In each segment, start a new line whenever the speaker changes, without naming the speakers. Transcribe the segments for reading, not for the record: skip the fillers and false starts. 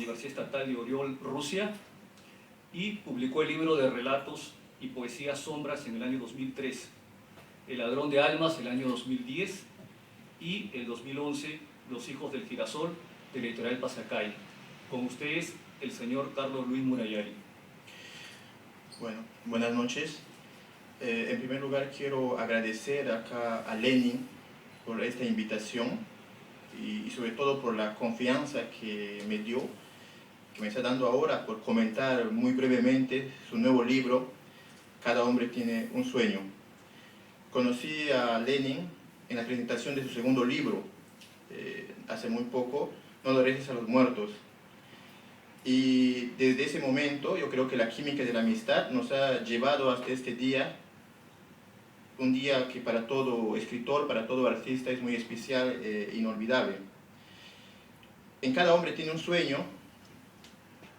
Universidad Estatal de Oriol, Rusia, y publicó el libro de relatos y poesías Sombras en el año 2003, El ladrón de almas el año 2010 y el 2011 Los hijos del girasol de la editorial Pasacay. Con ustedes el señor Carlos Luis Murayari.
Bueno, buenas noches. En primer lugar quiero agradecer acá a Lenin por esta invitación y sobre todo por la confianza que me dio, que me está dando ahora por comentar muy brevemente su nuevo libro, Cada hombre tiene un sueño. Conocí a Lenin en la presentación de su segundo libro, hace muy poco, No le reces a los muertos. Y desde ese momento yo creo que la química de la amistad nos ha llevado hasta este día, un día que para todo escritor, para todo artista es muy especial e inolvidable. En Cada hombre tiene un sueño,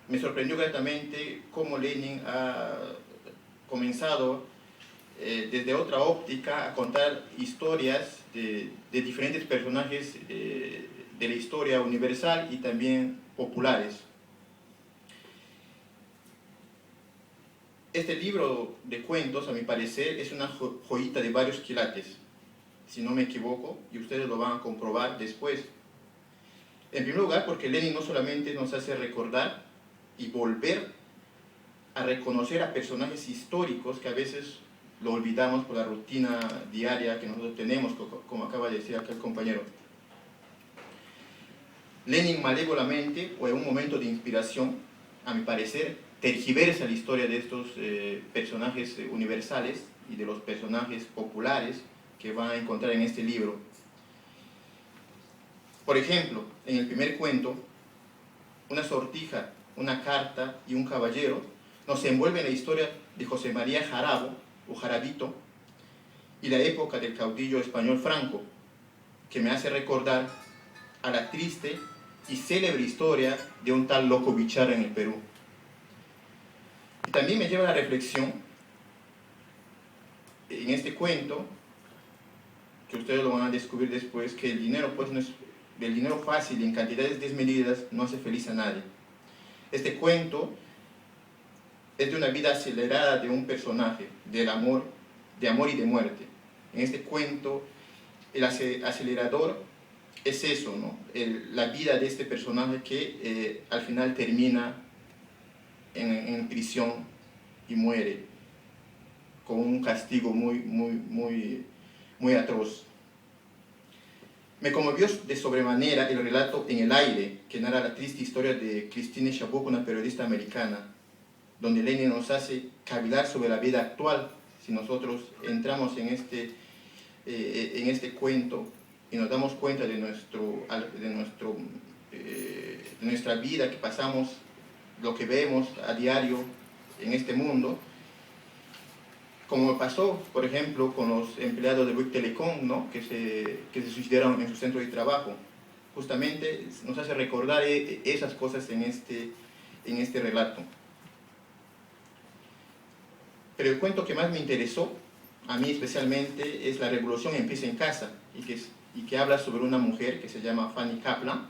me sorprendió gratamente cómo Lenin ha comenzado desde otra óptica a contar historias de diferentes personajes de la historia universal y también populares. Este libro de cuentos, a mi parecer, es una joyita de varios quilates, si no me equivoco, y ustedes lo van a comprobar después. En primer lugar, porque Lenin no solamente nos hace recordar y volver a reconocer a personajes históricos que a veces lo olvidamos por la rutina diaria que nosotros tenemos, como acaba de decir acá el compañero. Lenin malévolamente, o en un momento de inspiración, a mi parecer, tergiversa la historia de estos personajes universales y de los personajes populares que van a encontrar en este libro. Por ejemplo, en el primer cuento, una sortija, una carta y un caballero nos envuelven en la historia de José María Jarabo, o Jarabito, y la época del caudillo español Franco, que me hace recordar a la triste y célebre historia de un tal Loco Bichara en el Perú. Y también me lleva a la reflexión, en este cuento, que ustedes lo van a descubrir después, que el dinero, pues, no es, el dinero fácil y en cantidades desmedidas no hace feliz a nadie. Este cuento es de una vida acelerada de un personaje, de amor y de muerte. En este cuento, el acelerador es eso, ¿no? La vida de este personaje que al final termina en prisión y muere con un castigo muy atroz. Me conmovió de sobremanera el relato En el aire, que narra la triste historia de Christine Chaput, una periodista americana, donde Lenin nos hace cavilar sobre la vida actual. Si nosotros entramos en este cuento y nos damos cuenta de nuestra vida que pasamos, lo que vemos a diario en este mundo, como pasó, por ejemplo, con los empleados de Bouygues Telecom, ¿no? que se suicidaron en su centro de trabajo. Justamente nos hace recordar esas cosas en este relato. Pero el cuento que más me interesó, a mí especialmente, es La revolución empieza en casa, y que habla sobre una mujer que se llama Fanny Kaplan,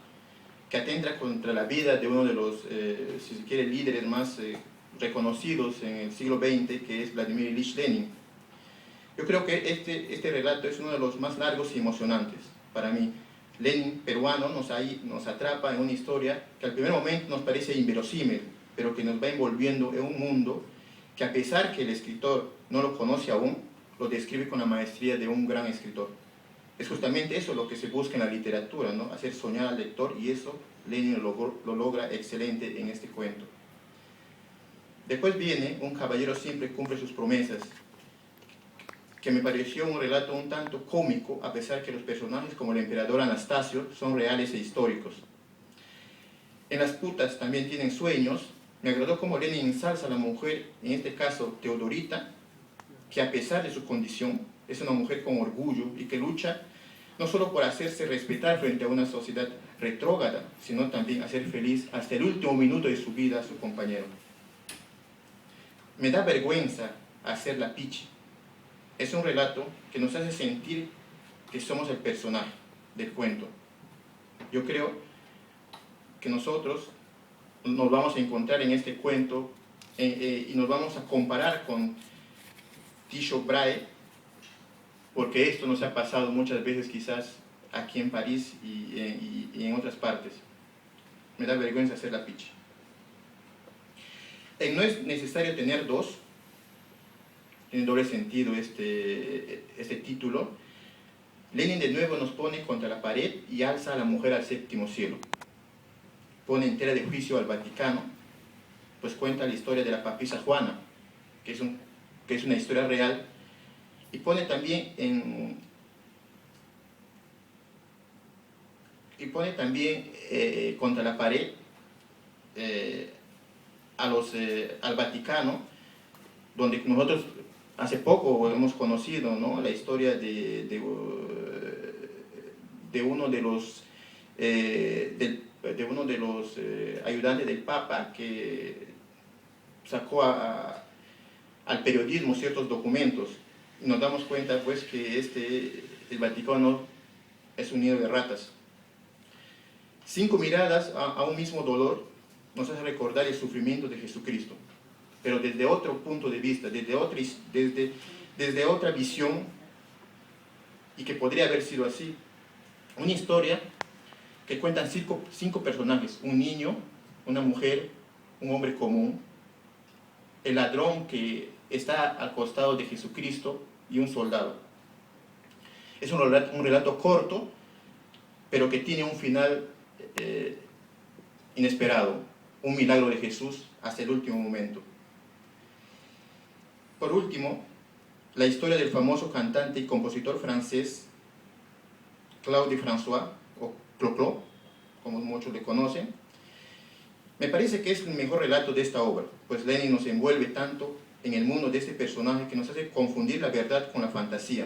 que atenta contra la vida de uno de los, si se quiere, líderes más reconocidos en el siglo XX, que es Vladimir Ilich Lenin. Yo creo que este relato es uno de los más largos y emocionantes para mí. Lenin, peruano, nos atrapa en una historia que al primer momento nos parece inverosímil, pero que nos va envolviendo en un mundo que, a pesar que el escritor no lo conoce aún, lo describe con la maestría de un gran escritor. Es justamente eso lo que se busca en la literatura, ¿no? Hacer soñar al lector, y eso Lenin lo logra excelente en este cuento. Después viene Un caballero siempre cumple sus promesas, que me pareció un relato un tanto cómico, a pesar que los personajes como el emperador Anastasio son reales e históricos. En Las putas también tienen sueños. Me agradó cómo Lenin ensalza a la mujer, en este caso Teodorita, que a pesar de su condición es una mujer con orgullo y que lucha no solo por hacerse respetar frente a una sociedad retrógrada, sino también hacer feliz hasta el último minuto de su vida a su compañero. Me da vergüenza hacer la pichi. Es un relato que nos hace sentir que somos el personaje del cuento. Yo creo que nosotros nos vamos a encontrar en este cuento y nos vamos a comparar con Tycho Brahe, porque esto nos ha pasado muchas veces quizás aquí en París y en otras partes. Me da vergüenza hacer la picha. No es necesario tener dos, tiene doble sentido este título. Lenin de nuevo nos pone contra la pared y alza a la mujer al séptimo cielo. Pone en tela de juicio al Vaticano, pues cuenta la historia de la papisa Juana, que es una historia real, y pone también contra la pared al Vaticano, donde nosotros hace poco hemos conocido, ¿no?, la historia de uno de los ayudantes del Papa que sacó al periodismo ciertos documentos. Y nos damos cuenta pues que el Vaticano es un nido de ratas. 5 miradas a un mismo dolor nos hace recordar el sufrimiento de Jesucristo, pero desde otro punto de vista, desde otra visión, y que podría haber sido así. Una historia que cuentan 5 personajes: un niño, una mujer, un hombre común, el ladrón que está al costado de Jesucristo y un soldado. Es un relato corto, pero que tiene un final inesperado, un milagro de Jesús hasta el último momento. Por último, la historia del famoso cantante y compositor francés Claude François, o Clo-Clo, como muchos le conocen. Me parece que es el mejor relato de esta obra, pues Lenin nos envuelve tanto en el mundo de este personaje que nos hace confundir la verdad con la fantasía.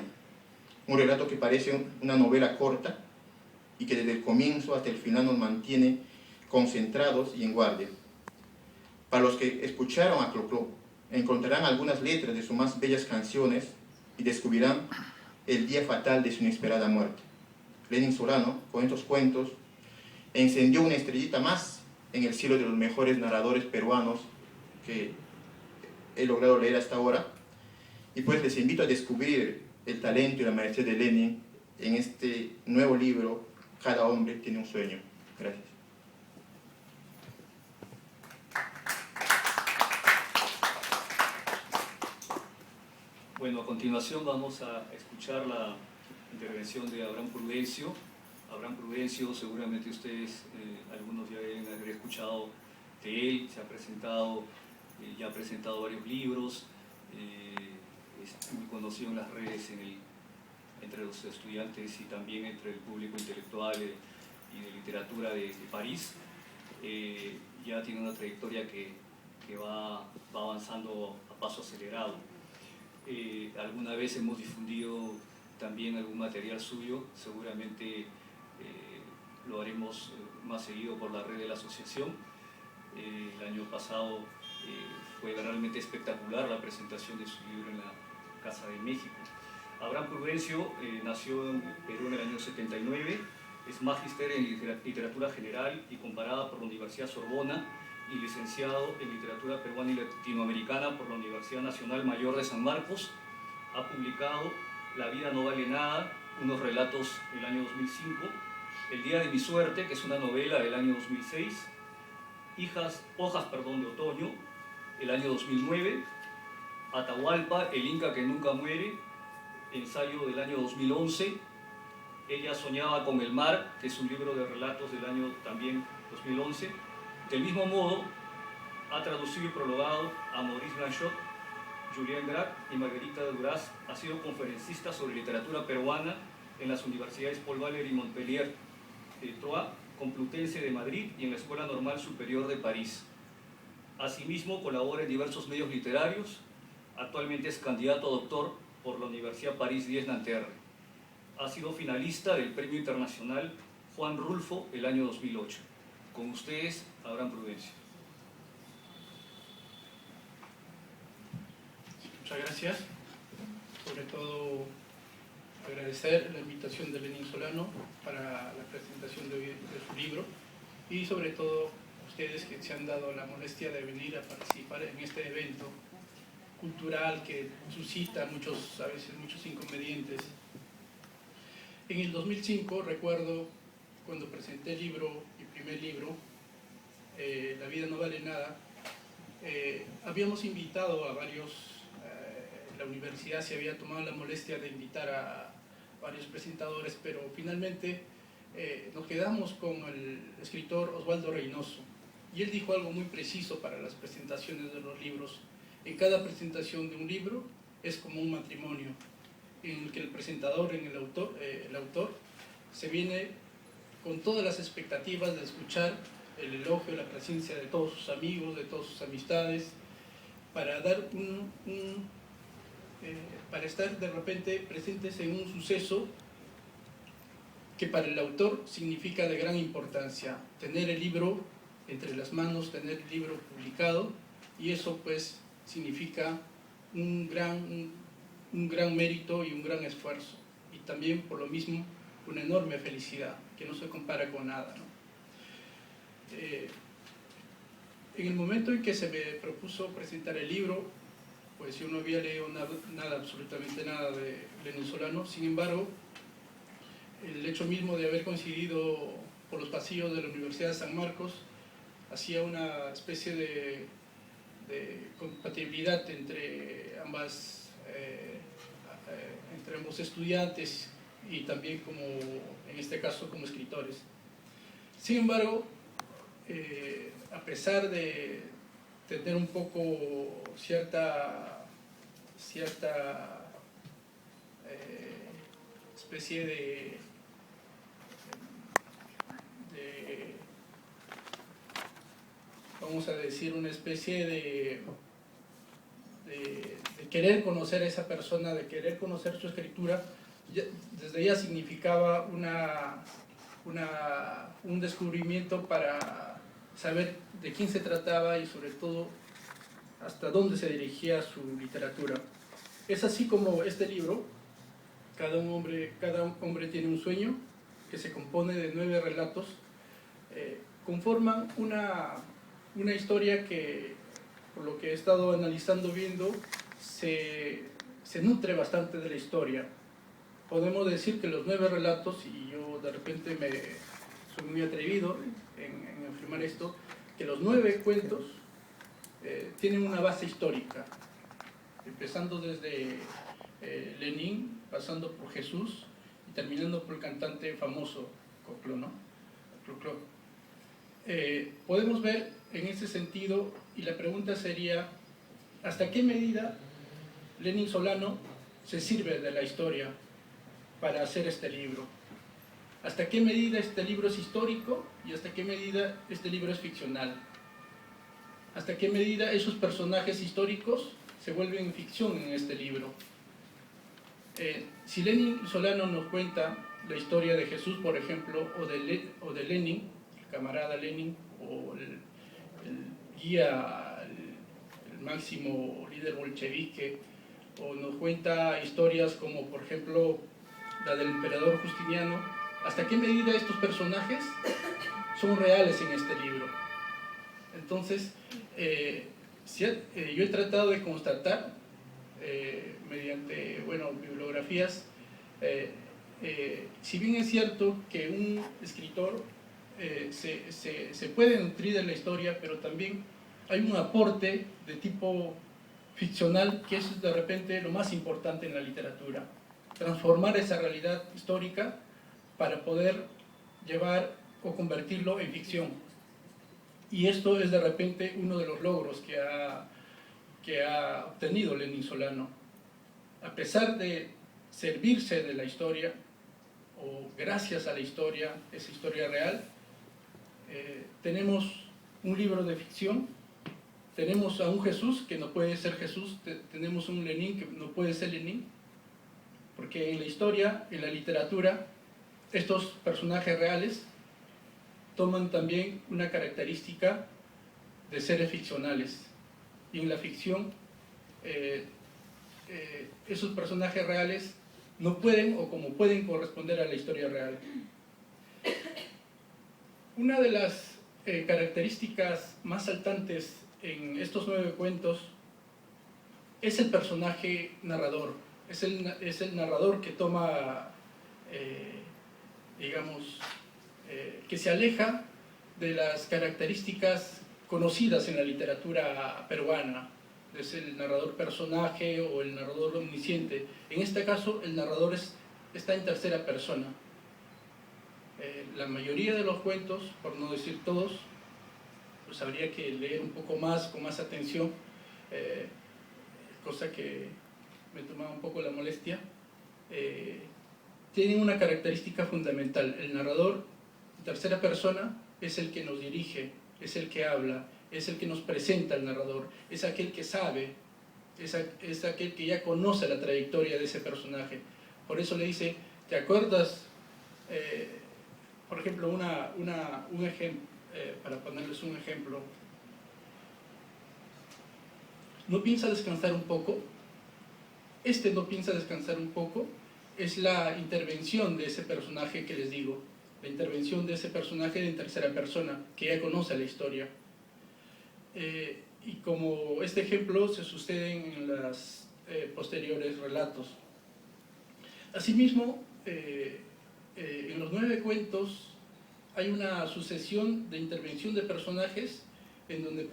Un relato que parece una novela corta y que desde el comienzo hasta el final nos mantiene concentrados y en guardia. Para los que escucharon a Clo-Clo, encontrarán algunas letras de sus más bellas canciones y descubrirán el día fatal de su inesperada muerte. Lenin Solano, con estos cuentos, encendió una estrellita más en el cielo de los mejores narradores peruanos que he logrado leer hasta ahora, y pues les invito a descubrir el talento y la maestría de Lenin en este nuevo libro, Cada hombre tiene un sueño. Gracias.
Bueno, a continuación vamos a escuchar la intervención de Abraham Prudencio. Abraham Prudencio, seguramente ustedes, algunos ya deben haber escuchado de él, se ha presentado, ya ha presentado varios libros, es muy conocido en las redes entre los estudiantes y también entre el público intelectual y de literatura de París. Ya tiene una trayectoria que va avanzando a paso acelerado. Alguna vez hemos difundido también algún material suyo, seguramente lo haremos más seguido por la red de la asociación. El año pasado fue realmente espectacular la presentación de su libro en la Casa de México. Abraham Prudencio nació en Perú en el año 79, es magíster en literatura general y comparada por la Universidad Sorbona y licenciado en literatura peruana y latinoamericana por la Universidad Nacional Mayor de San Marcos. Ha publicado La vida no vale nada, unos relatos del año 2005, El día de mi suerte, que es una novela del año 2006, Hojas de otoño, el año 2009, Atahualpa, el Inca que nunca muere, ensayo del año 2011, Ella soñaba con el mar, que es un libro de relatos del año también 2011. Del mismo modo, ha traducido y prologado a Maurice Blanchot, Julien Gracq y Margarita Duras. Ha sido conferencista sobre literatura peruana en las universidades Paul Valéry y Montpellier, Troyes, Complutense de Madrid y en la Escuela Normal Superior de París. Asimismo, colabora en diversos medios literarios. Actualmente es candidato a doctor por la Universidad París 10 Nanterre. Ha sido finalista del Premio Internacional Juan Rulfo el año 2008. Con ustedes, Abraham Prudencio.
Muchas gracias. Sobre todo agradecer la invitación de Lenin Solano para la presentación de su libro y sobre todo a usted ustedes que se han dado la molestia de venir a participar en este evento cultural que suscita a veces muchos inconvenientes. En el 2005 recuerdo cuando presenté mi primer libro, La vida no vale nada, habíamos invitado a varios, la universidad se había tomado la molestia de invitar a varios presentadores, pero finalmente nos quedamos con el escritor Osvaldo Reynoso, y él dijo algo muy preciso para las presentaciones de los libros. En cada presentación de un libro es como un matrimonio, en el que el presentador, el autor, se viene con todas las expectativas de escuchar el elogio, la presencia de todos sus amigos, de todas sus amistades, para dar para estar de repente presentes en un suceso que para el autor significa de gran importancia, tener el libro entre las manos, tener el libro publicado, y eso pues significa un gran mérito y un gran esfuerzo, y también por lo mismo una enorme felicidad que no se compara con nada, ¿no? En el momento en que se me propuso presentar el libro, pues yo no había leído absolutamente nada de Lenin Solano. Sin embargo, el hecho mismo de haber coincidido por los pasillos de la Universidad de San Marcos hacía una especie de compatibilidad entre ambos estudiantes y también como, en este caso, como escritores. Sin embargo, a pesar de tener un poco cierta especie de vamos a decir, una especie de querer conocer a esa persona, de querer conocer su escritura, desde ya significaba un descubrimiento para saber de quién se trataba y sobre todo hasta dónde se dirigía su literatura. Es así como este libro, cada hombre tiene un sueño, que se compone de 9 relatos, conforman una historia que, por lo que he estado analizando, viendo, se nutre bastante de la historia. Podemos decir que los 9 relatos, y yo de repente soy muy atrevido en afirmar esto, que los 9 cuentos tienen una base histórica, empezando desde Lenin, pasando por Jesús y terminando por el cantante famoso Cocteau, ¿no? Podemos ver en ese sentido, y la pregunta sería, ¿hasta qué medida Lenin Solano se sirve de la historia para hacer este libro? ¿Hasta qué medida este libro es histórico y hasta qué medida este libro es ficcional? ¿Hasta qué medida esos personajes históricos se vuelven ficción en este libro? Si Lenin Solano nos cuenta la historia de Jesús, por ejemplo, o de Lenin, el camarada Lenin, o el guía, el máximo líder bolchevique, o nos cuenta historias como, por ejemplo, la del emperador Justiniano, ¿hasta qué medida estos personajes son reales en este libro? Entonces, yo he tratado de constatar, mediante bibliografías, si bien es cierto que un escritor se puede nutrir de la historia, pero también hay un aporte de tipo ficcional que es de repente lo más importante en la literatura, transformar esa realidad histórica para poder llevar o convertirlo en ficción. Y esto es de repente uno de los logros que ha obtenido Lenin Solano. A pesar de servirse de la historia, o gracias a la historia, esa historia real, tenemos un libro de ficción, tenemos a un Jesús que no puede ser Jesús, tenemos un Lenin que no puede ser Lenin, porque en la historia, en la literatura, estos personajes reales toman también una característica de seres ficcionales, y en la ficción esos personajes reales no pueden o como pueden corresponder a la historia real. Una de las características más saltantes en estos 9 cuentos es el personaje narrador. Es el narrador que toma, digamos, que se aleja de las características conocidas en la literatura peruana. Es el narrador personaje o el narrador omnisciente. En este caso, el narrador está en tercera persona. La mayoría de los cuentos, por no decir todos, pues habría que leer un poco más, con más atención, cosa que me tomaba un poco la molestia. Tienen una característica fundamental. El narrador en tercera persona es el que nos dirige, es el que habla, es el que nos presenta al narrador, es aquel que sabe, es aquel que ya conoce la trayectoria de ese personaje. Por eso le dice, ¿te acuerdas? Por ejemplo, un ejemplo, para ponerles un ejemplo, ¿no piensa descansar un poco? No piensa descansar un poco, es la intervención de ese personaje que les digo, la intervención de ese personaje en tercera persona, que ya conoce la historia. Y como este ejemplo se suceden en los posteriores relatos. Asimismo, en los 9 cuentos hay una sucesión de intervención de personajes en donde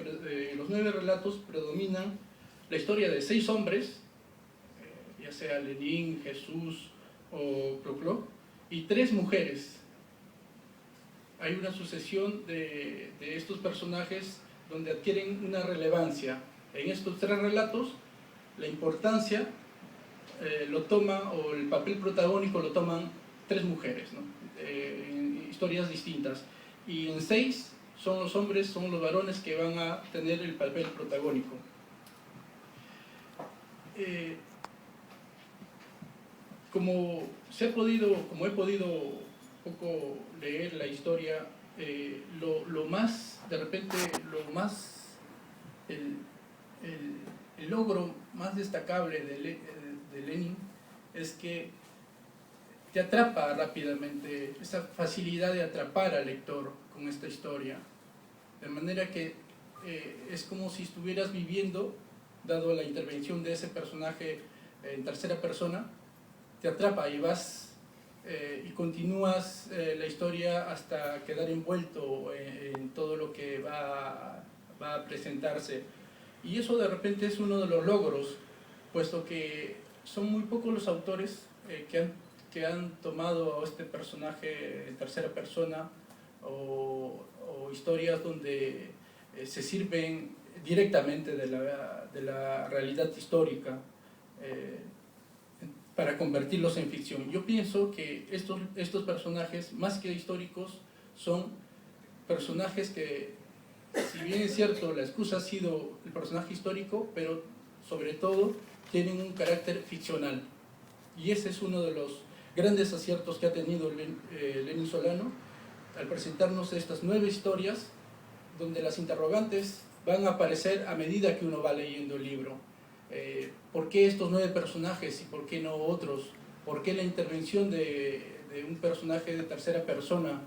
en los 9 relatos predominan la historia de 6 hombres, ya sea Lenin, Jesús o Clo-Clo, y 3 mujeres. Hay una sucesión de estos personajes donde adquieren una relevancia. En estos 3 relatos, la importancia lo toma, o el papel protagónico lo toman 3 mujeres, ¿no? En historias distintas. Y en 6 son los hombres, son los varones que van a tener el papel protagónico. Como he podido un poco leer la historia, lo más, de repente, el logro más destacable de Lenin es que te atrapa rápidamente, esa facilidad de atrapar al lector con esta historia, de manera que es como si estuvieras viviendo, dado la intervención de ese personaje en tercera persona, te atrapa y vas y continúas la historia hasta quedar envuelto en todo lo que va a presentarse. Y eso de repente es uno de los logros, puesto que son muy pocos los autores que han tomado a este personaje en tercera persona o historias donde se sirven directamente de la realidad histórica para convertirlos en ficción. Yo pienso que estos personajes, más que históricos, son personajes que, si bien es cierto, la excusa ha sido el personaje histórico, pero sobre todo tienen un carácter ficcional. Y ese es uno de los grandes aciertos que ha tenido Lenin Solano al presentarnos estas 9 historias, donde las interrogantes van a aparecer a medida que uno va leyendo el libro. ¿Por qué estos 9 personajes y por qué no otros? ¿Por qué la intervención de un personaje de tercera persona?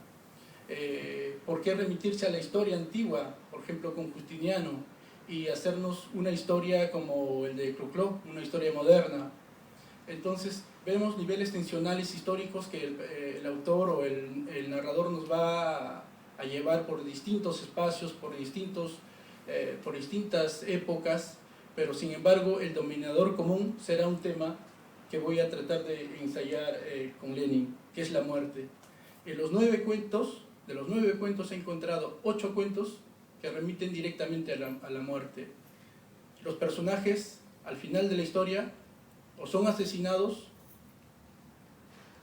¿Por qué remitirse a la historia antigua, por ejemplo con Justiniano, y hacernos una historia como el de Clo-Clo, una historia moderna? Entonces vemos niveles tensionales históricos que el autor o el narrador nos va a llevar por distintos espacios, por distintas épocas, pero sin embargo el denominador común será un tema que voy a tratar de ensayar con Lenin, que es la muerte. En los 9 cuentos, de los 9 cuentos he encontrado 8 cuentos que remiten directamente a la muerte. Los personajes al final de la historia o son asesinados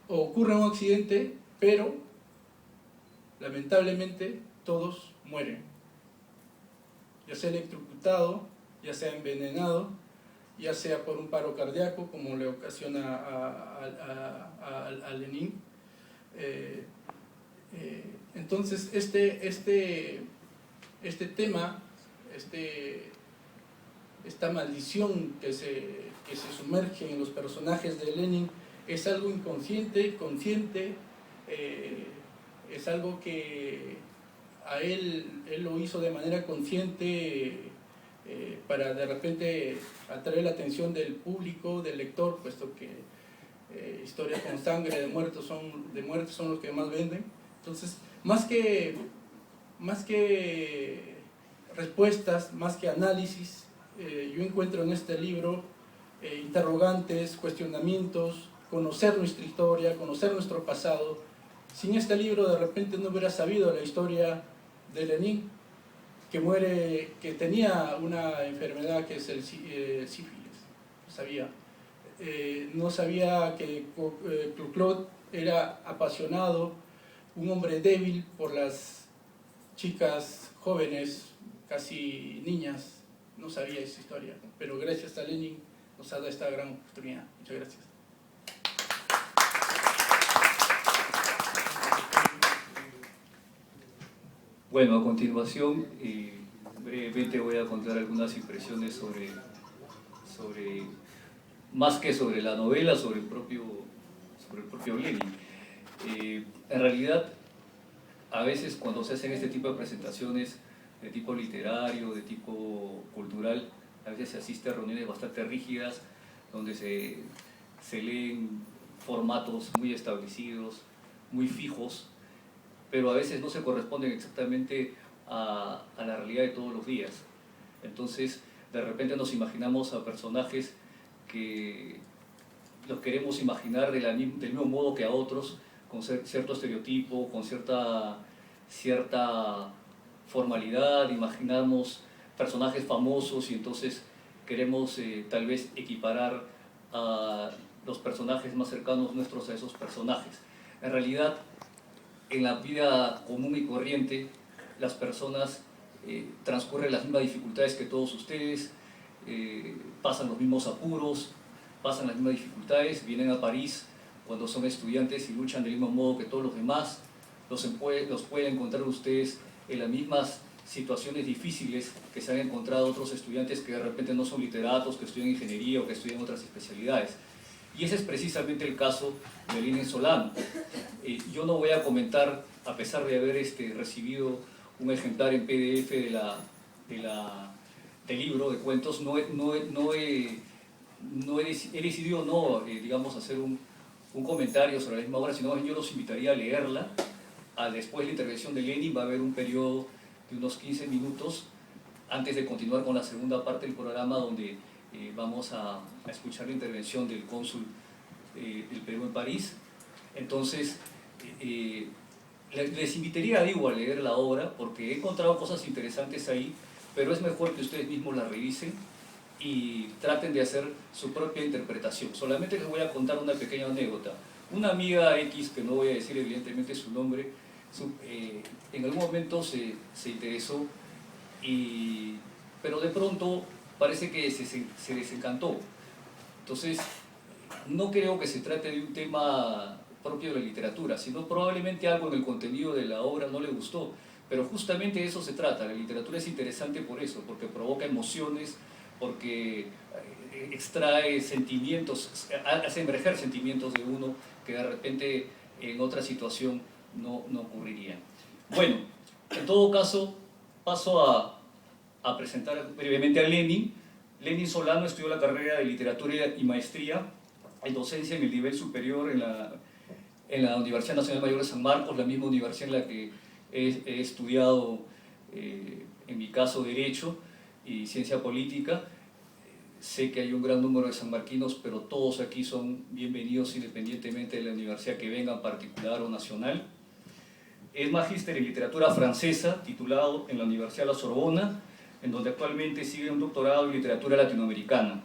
o ocurre un accidente, pero lamentablemente todos mueren, ya sea electrocutado, ya sea envenenado, ya sea por un paro cardíaco como le ocasiona a Lenin. Entonces este tema, esta maldición que se sumerge en los personajes de Lenin es algo inconsciente, consciente, es algo que a él lo hizo de manera consciente para de repente atraer la atención del público, del lector, puesto que historias con sangre de muertos son los que más venden. Entonces, más que respuestas, más que análisis, yo encuentro en este libro interrogantes, cuestionamientos, conocer nuestra historia, conocer nuestro pasado. Sin este libro de repente no hubiera sabido la historia de Lenin, que tenía una enfermedad que es el sífilis, no sabía que Clot era apasionado, un hombre débil por las chicas jóvenes, casi niñas, no sabía esa historia, pero gracias a Lenin nos ha dado esta gran oportunidad. Muchas gracias.
Bueno, a continuación, brevemente voy a contar algunas impresiones sobre más que sobre la novela, sobre el propio Lenin. En realidad, a veces cuando se hacen este tipo de presentaciones de tipo literario, de tipo cultural, a veces se asiste a reuniones bastante rígidas, donde se leen formatos muy establecidos, muy fijos, pero a veces no se corresponden exactamente a la realidad de todos los días. Entonces, de repente nos imaginamos a personajes que los queremos imaginar del mismo modo que a otros, con cierto estereotipo, con cierta formalidad, imaginamos personajes famosos y entonces queremos tal vez equiparar a los personajes más cercanos nuestros a esos personajes. En realidad, en la vida común y corriente, las personas transcurren las mismas dificultades que todos ustedes, pasan los mismos apuros, pasan las mismas dificultades, vienen a París cuando son estudiantes y luchan del mismo modo que todos los demás, los pueden encontrar ustedes en las mismas situaciones difíciles que se han encontrado otros estudiantes que de repente no son literatos, que estudian ingeniería o que estudian otras especialidades. Y ese es precisamente el caso de Lenin Solano. Yo no voy a comentar, a pesar de haber recibido un ejemplar en PDF del libro de cuentos, he decidido no, digamos, hacer un comentario sobre la misma obra, sino yo los invitaría a leerla. Después de la intervención de Lenin va a haber un periodo de unos 15 minutos antes de continuar con la segunda parte del programa, donde vamos a escuchar la intervención del cónsul del Perú en París. Entonces, les invitaría, digo, a leer la obra, porque he encontrado cosas interesantes ahí, pero es mejor que ustedes mismos la revisen y traten de hacer su propia interpretación. Solamente les voy a contar una pequeña anécdota. Una amiga X, que no voy a decir evidentemente su nombre, en algún momento se interesó, pero de pronto parece que se desencantó. Entonces, no creo que se trate de un tema propio de la literatura, sino probablemente algo en el contenido de la obra no le gustó, pero justamente de eso se trata. La literatura es interesante por eso, porque provoca emociones, porque extrae sentimientos, hace emerger sentimientos de uno que de repente en otra situación no ocurrirían. Bueno, en todo caso, paso a presentar brevemente a Lenin. Lenin Solano estudió la carrera de literatura y maestría en docencia en el nivel superior en la Universidad Nacional Mayor de San Marcos, la misma universidad en la que he estudiado, en mi caso, Derecho y Ciencia Política. Sé que hay un gran número de sanmarquinos, pero todos aquí son bienvenidos independientemente de la universidad que vengan, particular o nacional. Es magíster en literatura francesa, titulado en la Universidad de la Sorbona, en donde actualmente sigue un doctorado en literatura latinoamericana.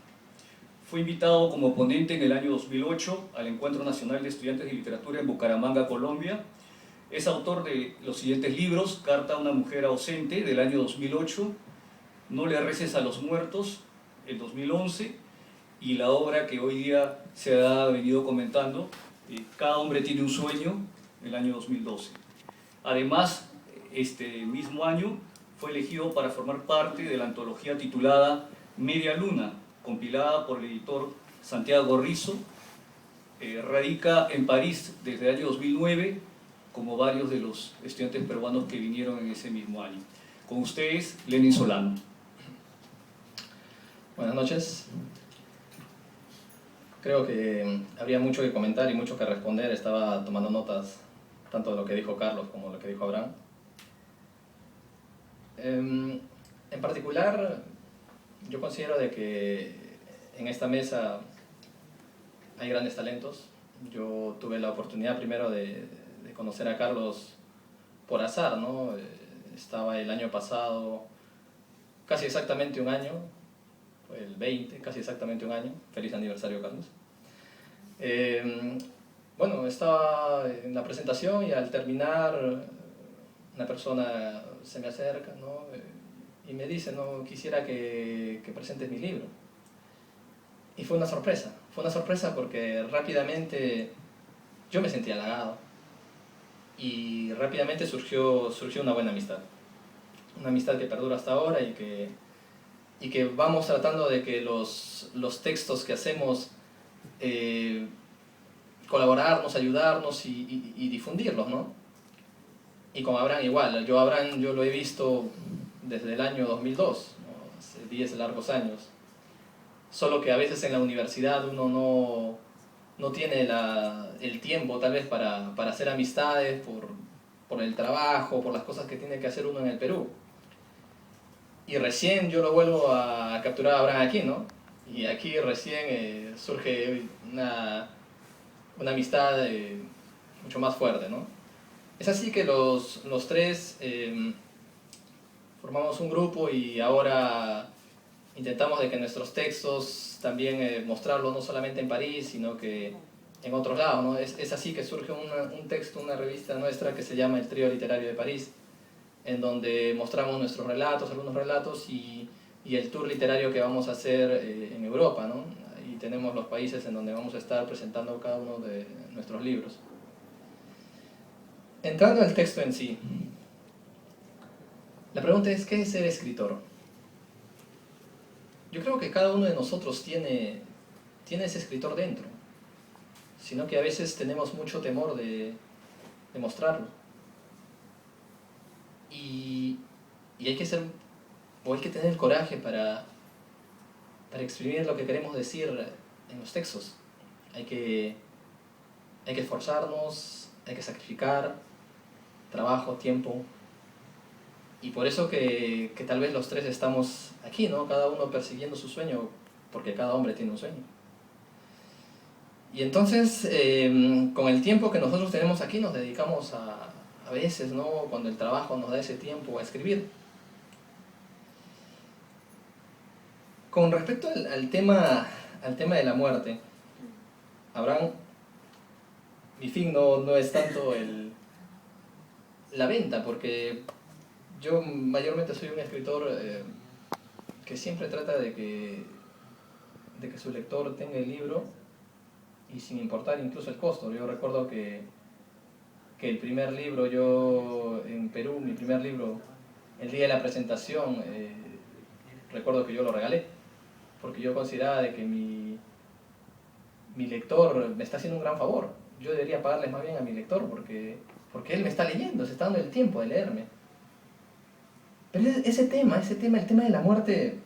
Fue invitado como ponente en el año 2008 al Encuentro Nacional de Estudiantes de Literatura en Bucaramanga, Colombia. Es autor de los siguientes libros: Carta a una mujer ausente, del año 2008, No le reces a los muertos, el 2011, y la obra que hoy día se ha venido comentando, Cada hombre tiene un sueño, el año 2012. Además, este mismo año fue elegido para formar parte de la antología titulada Media Luna, compilada por el editor Santiago Rizo. Radica en París desde el año 2009 como varios de los estudiantes peruanos que vinieron en ese mismo año. Con ustedes, Lenin Solano.
Buenas noches. Creo que habría mucho que comentar y mucho que responder. Estaba tomando notas tanto de lo que dijo Carlos como de lo que dijo Abraham. En particular, yo considero de que en esta mesa hay grandes talentos. Yo tuve la oportunidad primero de conocer a Carlos por azar, ¿no? Estaba el año pasado, casi exactamente un año, fue el 20, casi exactamente un año. Feliz aniversario, Carlos. Bueno, estaba en la presentación y al terminar una persona se me acerca, ¿no? Y me dice, no, quisiera que presentes mi libro. Y fue una sorpresa porque rápidamente yo me sentí halagado y rápidamente surgió una buena amistad. Una amistad que perdura hasta ahora y que vamos tratando de que los textos que hacemos colaborarnos, ayudarnos y difundirlos, ¿no? Y con Abraham igual, yo lo he visto desde el año 2002, ¿no? Hace 10 largos años. Solo que a veces en la universidad uno no tiene el tiempo tal vez para hacer amistades por el trabajo, por las cosas que tiene que hacer uno en el Perú. Y recién yo lo vuelvo a capturar a Abraham aquí, ¿no? Y aquí recién surge una amistad mucho más fuerte, ¿no? Es así que los tres formamos un grupo y ahora intentamos de que nuestros textos también mostrarlos no solamente en París, sino que en otros lados, ¿no? Es así que surge un texto, una revista nuestra que se llama El Trío Literario de París, en donde mostramos nuestros relatos, algunos relatos y el tour literario que vamos a hacer en Europa, ¿no? Ahí tenemos los países en donde vamos a estar presentando cada uno de nuestros libros. Entrando al texto en sí, la pregunta es, ¿qué es ser escritor? Yo creo que cada uno de nosotros tiene ese escritor dentro, sino que a veces tenemos mucho temor de mostrarlo. Y hay que tener el coraje para exprimir lo que queremos decir en los textos. Hay que esforzarnos, hay que sacrificar trabajo, tiempo. Y por eso que tal vez los tres estamos aquí, ¿no? Cada uno persiguiendo su sueño, porque cada hombre tiene un sueño. Y entonces, con el tiempo que nosotros tenemos aquí, nos dedicamos a veces, ¿no? Cuando el trabajo nos da ese tiempo, a escribir. Con respecto al tema de la muerte, Abraham, mi fin no es tanto la venta, porque yo mayormente soy un escritor que siempre trata de que su lector tenga el libro y sin importar incluso el costo. Yo recuerdo que el primer libro, yo en Perú, mi primer libro, el día de la presentación, recuerdo que yo lo regalé, porque yo consideraba de que mi lector me está haciendo un gran favor. Yo debería pagarles más bien a mi lector, porque él me está leyendo, se está dando el tiempo de leerme. Pero ese tema, el tema de la muerte,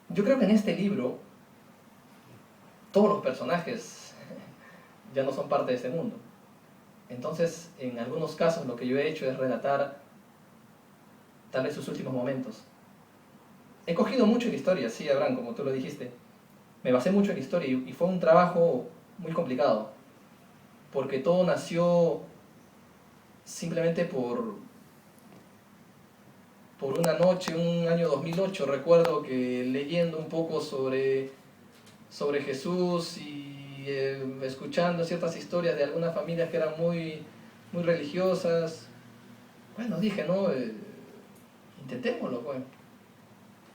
yo creo que en este libro todos los personajes ya no son parte de este mundo. Entonces, en algunos casos lo que yo he hecho es relatar tal vez sus últimos momentos. He cogido mucho en la historia, sí, Abraham, como tú lo dijiste. Me basé mucho en la historia y fue un trabajo muy complicado, porque todo nació simplemente por una noche, un año 2008, recuerdo que leyendo un poco sobre Jesús y escuchando ciertas historias de algunas familias que eran muy religiosas, bueno, dije, no, intentémoslo, pues.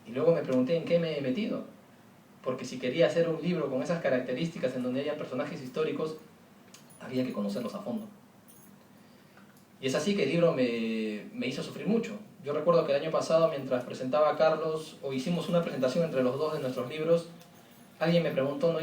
Y luego me pregunté en qué me he metido, porque si quería hacer un libro con esas características en donde haya personajes históricos, había que conocerlos a fondo. Y es así que el libro me hizo sufrir mucho. Yo recuerdo que el año pasado, mientras presentaba a Carlos, o hicimos una presentación entre los dos de nuestros libros, alguien me preguntó, ¿no?